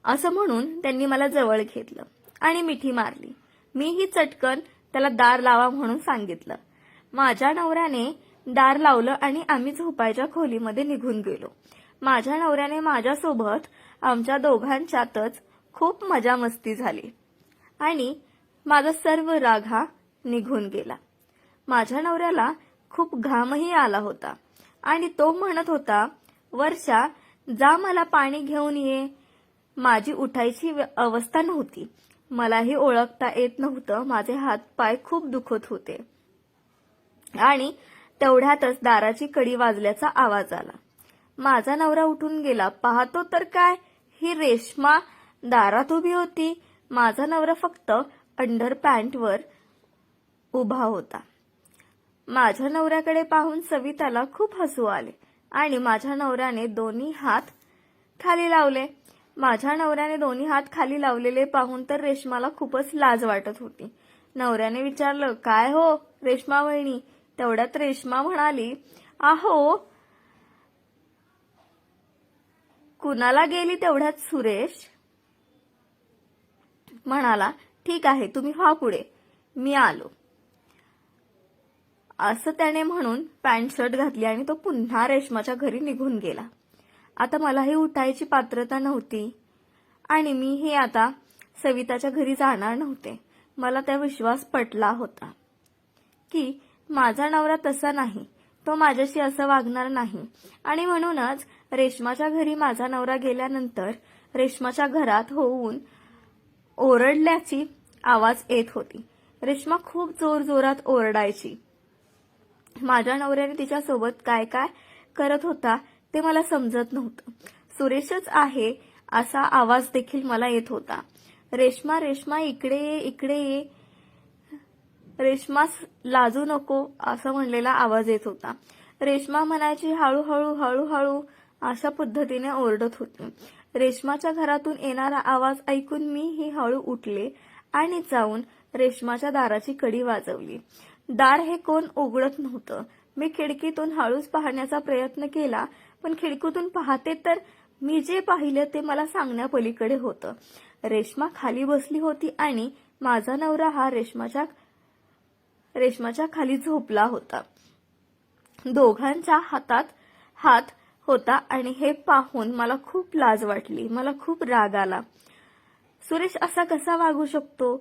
असं म्हणून त्यांनी मला जवळ घेतलं आणि मिठी मारली. मीही चटकन त्याला दार लावा म्हणून सांगितलं. माझ्या नवऱ्याने दार लावलं आणि आम्ही झोपायच्या खोलीमध्ये निघून गेलो. माझ्या नवऱ्याने माझ्यासोबत आमच्या दोघांच्यातच खूप मजा मस्ती झाली आणि माझा सर्व राग हा निघून गेला. माझ्या नवऱ्याला खूप घामही आला होता आणि तो म्हणत होता, वर्षा जा मला पाणी घेऊन ये. माझी उठायची अवस्था नव्हती. मलाही ओळखता येत नव्हतं. माझे हात पाय खूप दुखत होते आणि तेवढ्यातच दाराची कडी वाजल्याचा आवाज आला. माझा नवरा उठून गेला. पाहतो तर काय, ही रेश्मा दारात उभी होती. माझा नवरा फक्त अंडर पॅन्टवर उभा होता. माझ्या नवऱ्याकडे पाहून सविताला खूप हसू आले आणि माझ्या नवऱ्याने दोन्ही हात खाली लावले. माझ्या नवऱ्याने दोन्ही हात खाली लावलेले पाहून तर रेश्माला खूपच लाज वाटत होती. नवऱ्याने विचारलं, काय हो रेश्मा वहिनी? तेवढ्यात रेश्मा म्हणाली, आहो कुणाला गेली? तेवढ्यात सुरेश म्हणाला, ठीक आहे तुम्ही व्हा पुढे, मी आलो. असं त्याने म्हणून पॅन्ट शर्ट घातली आणि तो पुन्हा रेश्माच्या घरी निघून गेला. आता मलाही उठायची पात्रता नव्हती आणि मीही आता सविताच्या घरी जाणार नव्हते. मला त्या विश्वास पटला होता की माझा नवरा तसा नाही, तो माझ्याशी असं वागणार नाही आणि म्हणूनच रेश्माच्या घरी माझा नवरा गेल्यानंतर रेश्माच्या घरात होऊन ओरडल्याची आवाज येत होती. रेश्मा खूप जोरजोरात ओरडायची. माझ्या नवऱ्याने तिच्यासोबत काय काय करत होता ते मला समजत नव्हतं. सुरेशच आहे असा आवाज देखील मला येत होता. रेश्मा रेश्मा इकडे ये, इकडे ये. रेश्मा लाजू नको असं म्हणलेला आवाज येत होता. रेश्मा म्हणायची हळूहळू हळूहळू अशा पद्धतीने ओरडत होती. रेश्माच्या घरातून येणारा आवाज ऐकून मीही हळू उठले आणि जाऊन रेश्माच्या दाराची कडी वाजवली. दार हे कोण उघडत नव्हतं. मी खिडकीतून हळूच पाहण्याचा प्रयत्न केला, पण खिडकीतून पाहते तर मी जे पाहिलं ते मला सांगण्यापलीकडे होतं. रेश्मा खाली बसली होती आणि माझा नवरा हा रेश्माच्या खाली झोपला होता. दोघांच्या हातात हात होता आणि हे पाहून मला खूप लाज वाटली. मला खूप राग आला. सुरेश असा कसा वागू शकतो?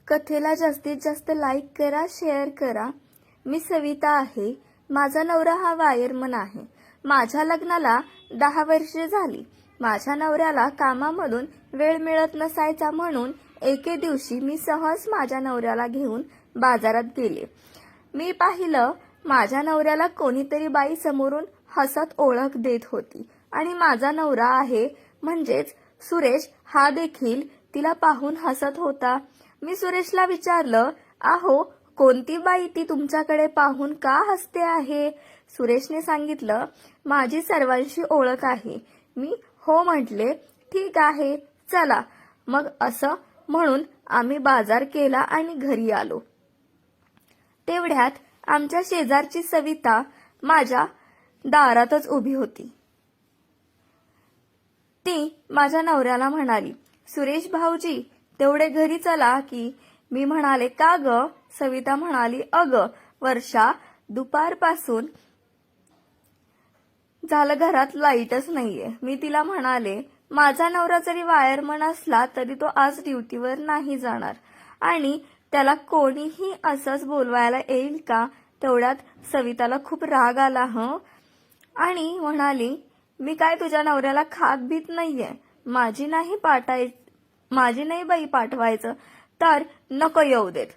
कथेला जास्तीत जास्त लाईक करा, शेअर करा. मी सविता आहे. माझा नवरा हा वायरमन आहे. माझ्या लग्नाला 10 वर्षे झाली. माझ्या नवऱ्याला कामामधून वेळ मिळत नसायचा म्हणून एके दिवशी मी सहज माझ्या नवऱ्याला घेऊन बाजारात गेले. मी पाहिलं माझ्या नवऱ्याला कोणीतरी बाई समोरून हसत ओळख देत होती आणि माझा नवरा आहे म्हणजेच सुरेश हा देखील तिला पाहून हसत होता. मी सुरेशला विचारलं, आहो कोणती बाई ती तुमच्याकडे पाहून का हसते आहे? सुरेशने सांगितलं, माझी सर्वांशी ओळख आहे. मी हो म्हटले. ठीक आहे चला. मग असं म्हणून आम्ही बाजार केला आणि घरी आलो. तेवढ्यात आमच्या शेजारची सविता माझ्या दारातच उभी होती. ती माझ्या नवऱ्याला म्हणाली, सुरेश भाऊजी तेवढे घरी चला की. मी म्हणाले, का ग? सविता म्हणाली, अग वर्षा दुपारपासून झालं घरात लाईटच नाहीये. मी तिला म्हणाले, माझा नवरा जरी वायरमन असला तरी तो आज ड्युटीवर नाही जाणार आणि त्याला कोणीही असंच बोलवायला येईल का? तेवढ्यात सविताला खूप राग आला आणि म्हणाली, मी काय तुझ्या नवऱ्याला खात बीत नाहीये. माझी नाही बाई पाठवायचं तर नको येऊ देत.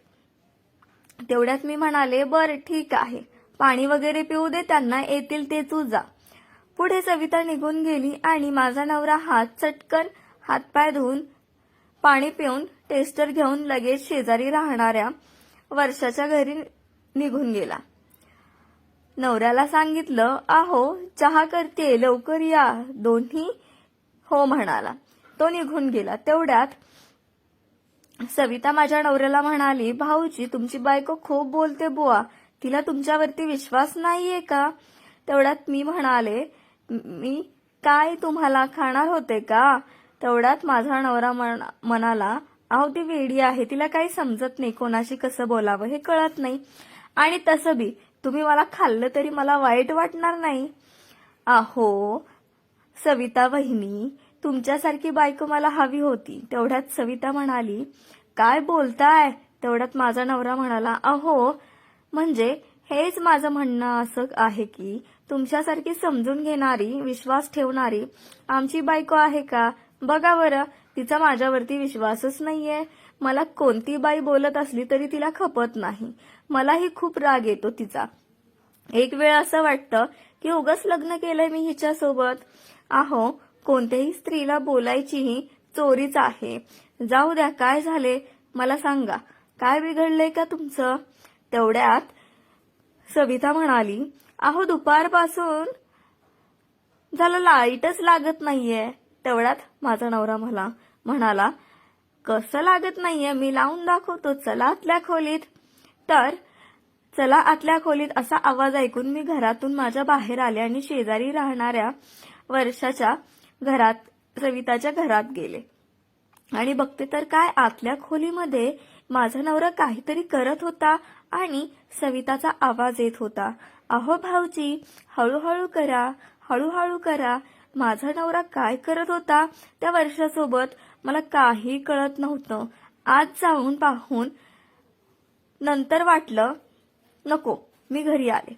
तेवढ्यात मी म्हणाले, बरं ठीक आहे, पाणी वगैरे पिऊ दे, त्यांना येतील ते तू जा. पुढे सविता निघून गेली आणि माझा नवरा चटकन हातपाय धुवून पाणी पिऊन टेस्टर घेऊन लगेच शेजारी राहणाऱ्या वर्षाच्या घरी निघून गेला. नवऱ्याला सांगितलं, आहो चहा करते, लवकर या. दोन्ही हो म्हणाला. तो निघून गेला. तेवढ्यात सविता माझ्या नवऱ्याला म्हणाली, भाऊजी तुमची बायको खूप बोलते बुवा, तिला तुमच्यावरती विश्वास नाहीये का? तेवढ्यात मी म्हणाले, मी काय तुम्हाला खाणार होते का? तेवढ्यात माझा नवरा म्हणाला, अहो ती वेडी आहे, तिला काही समजत नाही, कोणाशी कसं बोलावं हे कळत नाही. आणि तसं बी तुम्ही मला खाल्लं तरी मला वाईट वाटणार नाही. अहो सविता वहिनी, तुमच्यासारखी बायको मला हवी होती. तेवढ्यात सविता म्हणाली, काय बोलताय? तेवढ्यात माझा नवरा म्हणाला, अहो म्हणजे हेच माझं म्हणणं असं आहे की तुमच्यासारखी समजून घेणारी, विश्वास ठेवणारी आमची बायको आहे का? बघा बरं, तिचा माझ्यावरती विश्वासच नाहीये. मला कोणती बाई बोलत असली तरी तिला खपत नाही. मलाही खूप राग येतो तिचा. एक वेळ असं वाटतं की उगाच लग्न केलंय मी हिच्यासोबत. अहो कोणत्याही स्त्रीला बोलायचीही चोरीच आहे. जाऊ द्या, काय झाले मला सांगा, काय बिघडलंय का तुमचं? तेवढ्यात सविता म्हणाली, अहो दुपारपासून झालं लाईटच लागत नाहीये. तेवढ्यात माझा नवरा मला म्हणाला, कसं लागत नाहीये, मी लावून दाखवतो, चला आतल्या खोलीत. तर चला आतल्या खोलीत असा आवाज ऐकून मी घरातून माझ्या बाहेर आले आणि शेजारी राहणाऱ्या वर्षाच्या घरात, सविताच्या घरात गेले आणि बघते तर काय, आतल्या खोलीमध्ये माझा नवरा काहीतरी करत होता आणि सविताचा आवाज येत होता, अहो भाऊजी हळूहळू करा, हळूहळू करा. माझा नवरा काय करत होता त्या वर्षासोबत मला काही कळत नव्हतं. आज जाऊन पाहून नंतर वाटलं नको, मी घरी आले.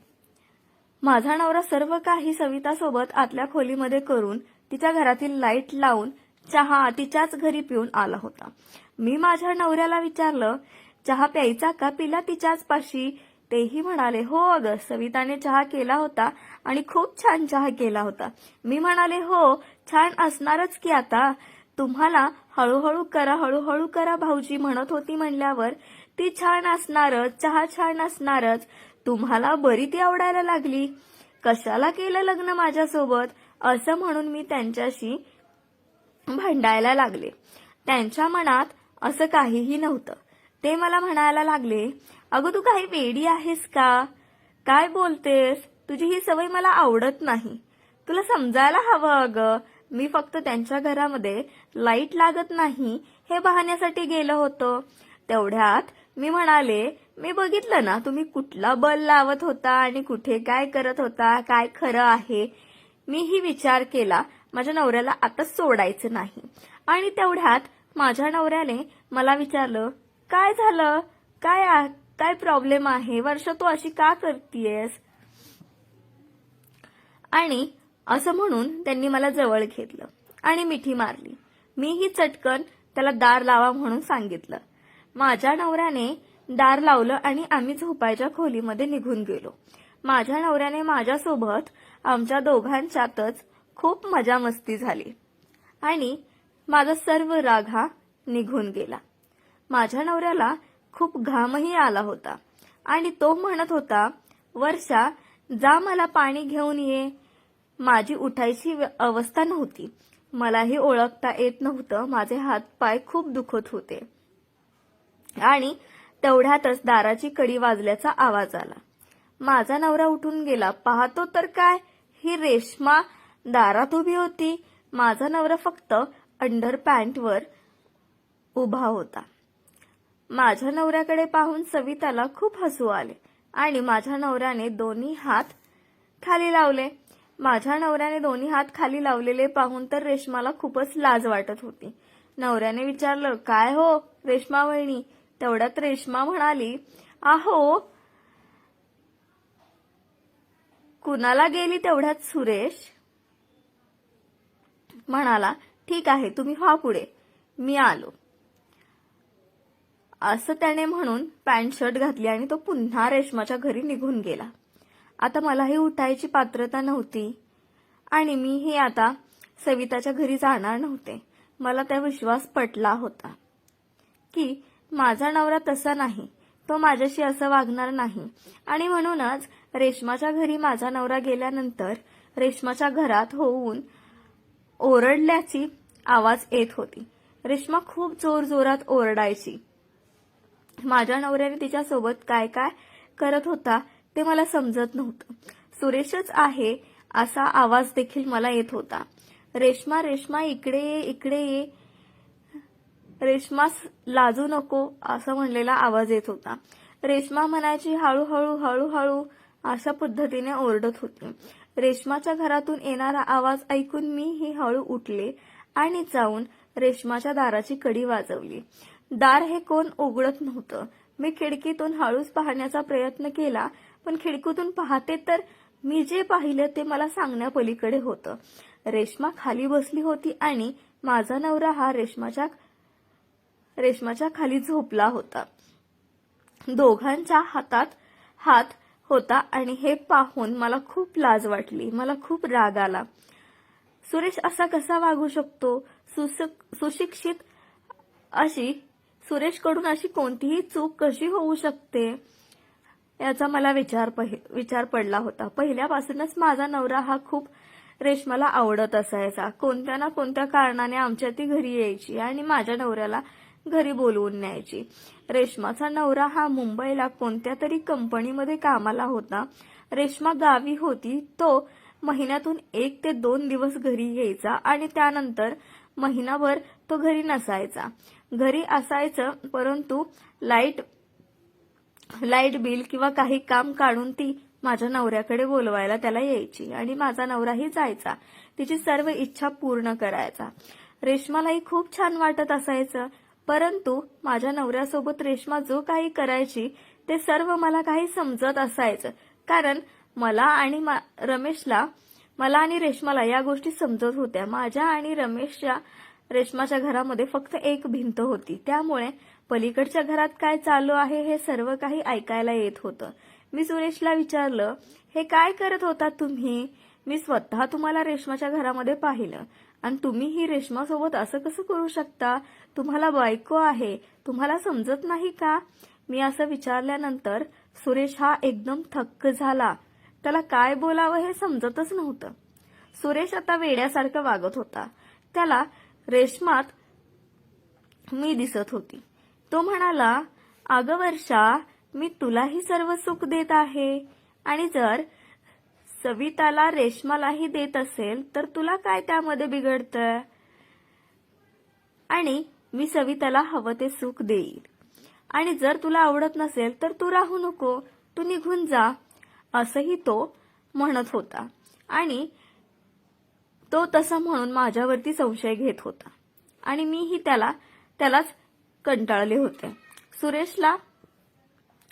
माझा नवरा सर्व काही सवितासोबत आतल्या खोलीमध्ये करून तिच्या घरातील लाईट लावून चहा तिच्याच घरी पिऊन आला होता. मी माझ्या नवऱ्याला विचारलं, चहा प्यायचा का? पिला तिच्याच पाशी? तेही म्हणाले, हो अगं सविताने चहा केला होता आणि खूप छान चहा केला होता. मी म्हणाले, हो छान असणारच की, आता तुम्हाला हळूहळू करा, हळूहळू करा भाऊजी म्हणत होती म्हणल्यावर ती छान असणारच, चहा छान असणारच. तुम्हाला बरी ती आवडायला लागली, कशाला केलं लग्न माझ्यासोबत? असं म्हणून मी त्यांच्याशी भांडायला लागले. त्यांच्या मनात असं काहीही नव्हतं. ते मला म्हणायला लागले, अगं तू काही वेडी आहेस का? काय बोलतेस? तुझी ही सवय मला आवडत नाही. तुला समजायला हवं अगं, मी फक्त त्यांच्या घरामध्ये लाईट लागत नाही हे पाहण्यासाठी गेलो होतो. तेवढ्यात मी म्हणाले, मी बघितलं ना तुम्ही कुठला बल लावत होता आणि कुठे काय करत होता, काय खरं आहे. मीही विचार केला माझ्या नवऱ्याला आता सोडायचं नाही. आणि तेवढ्यात माझ्या नवऱ्याने मला विचारलं, काय झालं, काय प्रॉब्लेम आहे वर्षा, तू अशी का करतीयस? आणि असं म्हणून त्यांनी मला जवळ घेतलं आणि मिठी मारली. मीही चटकन त्याला दार लावा म्हणून सांगितलं. माझ्या नवऱ्याने दार लावलं आणि आम्ही झोपायच्या खोलीमध्ये निघून गेलो. माझ्या नवऱ्याने माझ्यासोबत आमच्या दोघांच्यातच खूप मजा मस्ती झाली आणि माझा सर्व राग हा निघून गेला. माझ्या नवऱ्याला खूप घामही आला होता आणि तो म्हणत होता, वर्षा जा मला पाणी घेऊन ये. माझी उठायची अवस्था नव्हती, मलाही ओळखता येत नव्हतं, माझे हात पाय खूप दुखत होते. आणि तेवढ्यातच दाराची कडी वाजल्याचा आवाज आला. माझा नवरा उठून गेला. पाहतो तर काय, ही रेश्मा दारात उभी होती. माझा नवरा फक्त अंडर पॅन्टवर उभा होता. माझ्या नवऱ्याकडे पाहून सविताला खूप हसू आले आणि माझ्या नवऱ्याने दोन्ही हात खाली लावले. माझ्या नवऱ्याने दोन्ही हात खाली लावलेले पाहून तर रेश्माला खूपच लाज वाटत होती. नवऱ्याने विचारलं, काय हो रेश्मा वहिनी? तेवढ्यात रेश्मा म्हणाली, अहो कुणाला गेली? तेवढ्यात सुरेश म्हणाला, ठीक आहे तुम्ही व्हा पुढे, मी आलो. असं त्याने म्हणून पॅन्ट शर्ट घातली आणि तो पुन्हा रेश्माच्या घरी निघून गेला. आता मलाही उठायची पात्रता नव्हती आणि मीही आता सविताच्या घरी जाणार नव्हते. मला त्या विश्वास पटला होता की माझा नवरा तसा नाही, तो माझ्याशी असं वागणार नाही. आणि म्हणूनच रेश्माच्या घरी माझा नवरा गेल्यानंतर रेश्माच्या घरात होऊन ओरडल्याची आवाज येत होती. रेश्मा खूप जोरजोरात ओरडायची. माझ्या नवऱ्याने तिच्यासोबत काय काय करत होता ते मला समजत नव्हतं. सुरेशच आहे असा आवाज देखील मला येत होता. रेश्मा रेश्मा इकडे ये इकडे ये. रेश्मा लाजू नको असं म्हणलेला आवाज येत होता. रेश्मा म्हणायची हळूहळू हळूहळू अशा पद्धतीने ओरडत होती. रेश्माच्या घरातून येणारा आवाज ऐकून मीही हळू उठले आणि जाऊन रेश्माच्या दाराची कडी वाजवली. दार हे कोण उघडत नव्हतं. मी खिडकीतून हळूच पाहण्याचा प्रयत्न केला, पण खिडकीतून पाहते तर मी जे पाहिलं ते मला सांगण्यापलीकडे होतं. रेश्मा खाली बसली होती आणि माझा नवरा हा रेश्माच्या खाली झोपला होता. दोघांच्या हातात हात होता आणि हे पाहून मला खूप लाज वाटली. मला खूप राग आला. सुरेश असा कसा वागू शकतो? सुशिक्षित अशी सुरेशकडून अशी कोणतीही चूक कशी होऊ शकते याचा मला विचार पडला होता. पहिल्यापासूनच माझा नवरा हा खूप रेश्माला आवडत असायचा. कोणत्या ना कोणत्या कारणाने आमच्या ती घरी यायची आणि माझ्या नवऱ्याला घरी बोलवून न्यायची. रेश्माचा नवरा हा मुंबईला कोणत्या तरी कंपनीमध्ये कामाला होता. रेश्मा गावी होती. तो महिन्यातून 1 ते 2 दिवस घरी यायचा आणि त्यानंतर महिनाभर तो घरी नसायचा. घरी असायचं, परंतु लाईट बिल किंवा काही काम काढून ती माझ्या नवऱ्याकडे बोलवायला त्याला यायची आणि माझा नवराही जायचा. तिची सर्व इच्छा पूर्ण करायचा. रेश्मालाही खूप छान वाटत असायचं, परंतु माझ्या नवऱ्यासोबत रेश्मा जो काही करायची ते सर्व मला काही समजत असायचं. कारण मला आणि रेश्माला या गोष्टी समजत होत्या. माझ्या आणि रेश्माच्या घरामध्ये फक्त एक भिंत होती. त्यामुळे पलीकडच्या घरात काय चालू आहे हे सर्व काही ऐकायला येत होतं. मी सुरेशला विचारलं, हे काय करत होता तुम्ही? मी स्वतः तुम्हाला रेश्माच्या घरामध्ये पाहिलं आणि तुम्ही ही रेश्मासोबत असं कसं करू शकता? तुम्हाला बायको आहे, तुम्हाला समजत नाही का? मी असं विचारल्यानंतर सुरेश हा एकदम थक्क झाला. त्याला काय बोलावं हे समजतच नव्हतं. सुरेश आता वेड्यासारखं वागत होता. त्याला रेश्मात मी दिसत होती. तो म्हणाला, अगं वर्षा, मी तुलाही सर्व सुख देत आहे आणि जर सविताला रेश्मालाही देत असेल तर तुला काय त्यामध्ये बिघडतंय? आणि मी सविताला हवं ते सुख देईल. आणि जर तुला आवडत नसेल तर तू राहू नको, तू निघून जा, असंही तो म्हणत होता. आणि तो तसं म्हणून माझ्यावरती संशय घेत होता आणि मीही त्यालाच कंटाळले होते. सुरेशला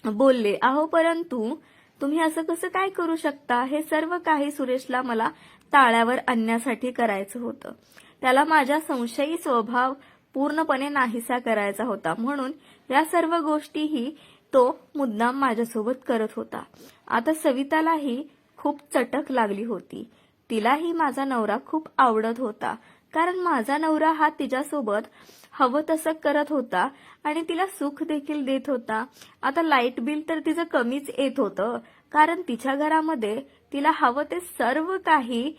बोलले, अहो परंतु तुम्ही असं कसं काय करू शकता? हे सर्व काही सुरेशला मला ताळ्यावर आणण्यासाठी करायचं होतं. त्याला माझा संशयी स्वभाव पूर्णपणे नाहीसा करायचा होता. म्हणून या सर्व गोष्टीही तो मुद्दाम माझ्यासोबत करत होता. आता सवितालाही खूप चटक लागली होती. तिलाही माझा नवरा खूप आवडत होता, कारण माझा नवरा हा तिच्यासोबत हवं तसं करत होता आणि तिला सुख देखील देत होता. आता लाईट बिल तर तिचं कमीच येत होतं, कारण तिच्या घरामध्ये तिला हवं ते सर्व काही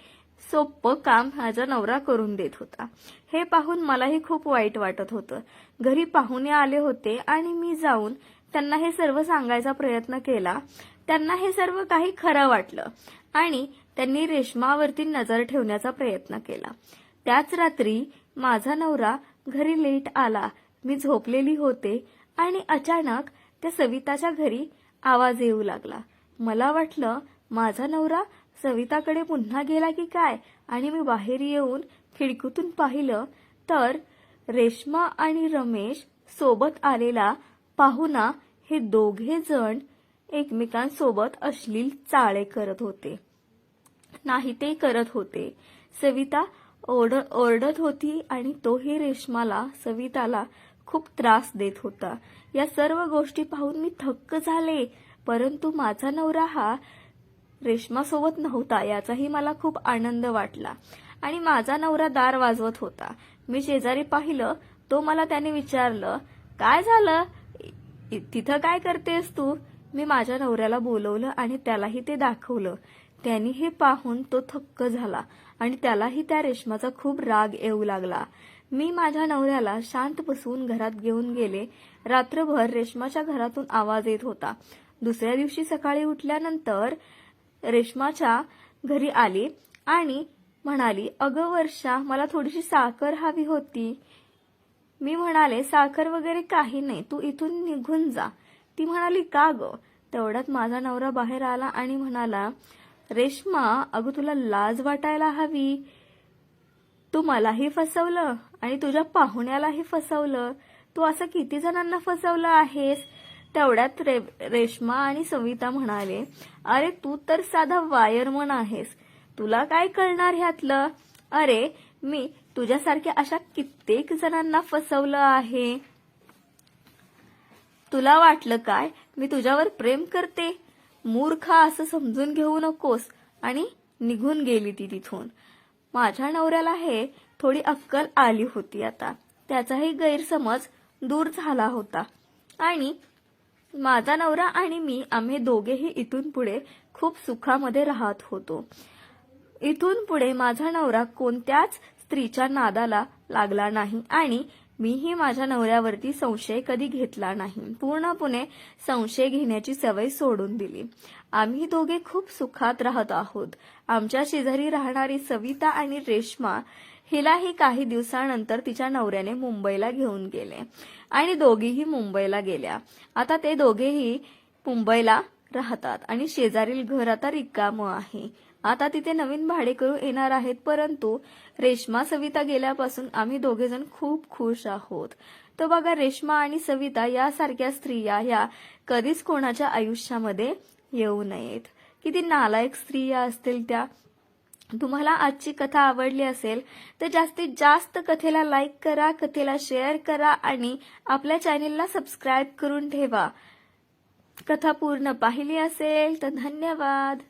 सोपं काम माझा नवरा करून देत होता. हे पाहून मलाही खूप वाईट वाटत होतं. घरी पाहुणे आले होते आणि मी जाऊन त्यांना हे सर्व सांगायचा प्रयत्न केला. त्यांना हे सर्व काही खरं वाटलं आणि त्यांनी रेश्मावरती नजर ठेवण्याचा प्रयत्न केला. त्याच रात्री माझा नवरा घरी लेट आला. मी झोपलेली होते आणि अचानक त्या सविताच्या घरी आवाज येऊ लागला. मला वाटलं माझा नवरा सविताकडे पुन्हा गेला की काय, आणि मी बाहेर येऊन खिडकीतून पाहिलं तर रेश्मा आणि रमेश सोबत आलेला पाहुणा हे दोघे जण एकमेकांसोबत अश्लील चाळे करत होते. नाही ते करत होते. सविता ओरडत होती आणि तोही रेश्माला सविताला खूप त्रास देत होता. या सर्व गोष्टी पाहून मी थक्क झाले, परंतु माझा नवरा हा रेश्मासोबत नव्हता याचाही मला खूप आनंद वाटला. आणि माझा नवरा दार वाजवत होता. मी शेजारी पाहिलं. तो मला त्याने विचारलं, काय झालं, तिथं काय करतेस तू? मी माझ्या नवऱ्याला बोलवलं आणि त्यालाही ते दाखवलं. त्यांनी हे पाहून तो थक्क झाला आणि त्यालाही त्या रेश्माचा खूप राग येऊ लागला. मी माझ्या नवऱ्याला शांत बसवून घरात घेऊन गेले. रात्रभर रेश्माच्या घरातून आवाज येत होता. दुसऱ्या दिवशी सकाळी उठल्यानंतर रेश्माच्या घरी आले आणि म्हणाली, अगं वर्षा, मला थोडीशी साखर हवी होती. मी म्हणाले, साखर वगैरे काही नाही, तू इथून निघून जा. ती म्हणाली, का गं? तेवढ्यात माझा नवरा बाहेर आला आणि म्हणाला, रेश्मा, अगं तुला लाज वाटायला हवी. तू मलाही फसवलं आणि तुझ्या पाहुण्यालाही फसवलं. तू असं किती जणांना फसवलं आहेस? तेवढ्यात रेश्मा आणि सविता म्हणाले, अरे तू तर साधा वायरमन आहेस, तुला काय कळणार ह्यातलं? अरे मी तुझ्यासारख्या अशा कित्येक जणांना फसवलं आहे. तुला वाटलं काय मी तुझ्यावर प्रेम करते? मूर्खा, असं समजून घेऊ नकोस. आणि निघून गेली ती तिथून. माझ्या नवऱ्याला हे थोडी अक्कल आली होती आता. त्याचाही गैरसमज दूर झाला होता आणि माझा नवरा आणि मी, आम्ही दोघेही इथून पुढे खूप सुखामध्ये राहत होतो. इथून पुढे माझा नवरा कोणत्याच स्त्रीच्या नादाला लागला नाही आणि मीही माझ्या नवऱ्यावरती संशय कधी घेतला नाही. पूर्णपणे संशय घेण्याची सवय सोडून दिली. आम्ही दोघे खूप सुखात राहत आहोत. आमच्या शेजारी राहणारी सविता आणि रेश्मा हिलाही काही दिवसानंतर तिच्या नवऱ्याने मुंबईला घेऊन गेले आणि दोघीही मुंबईला गेल्या. आता ते दोघेही मुंबईला राहतात आणि शेजारील घर आता रिकामं आहे. आता तिथे नवीन भाडेकरू येणार आहेत, परंतु रेश्मा सविता गेल्यापासून आम्ही दोघेजण खूप खुश आहोत. तो बघा, रेश्मा आणि सविता यासारख्या स्त्रिया ह्या कधीच कोणाच्या आयुष्यामध्ये येऊ नयेत. किती नालायक स्त्रिया असतील त्या. तुम्हाला आजची कथा आवडली असेल तर जास्तीत जास्त कथेला लाईक करा, कथेला शेअर करा आणि आपल्या चॅनेलला सबस्क्राईब करून ठेवा. कथा पूर्ण पाहिली असेल तर धन्यवाद.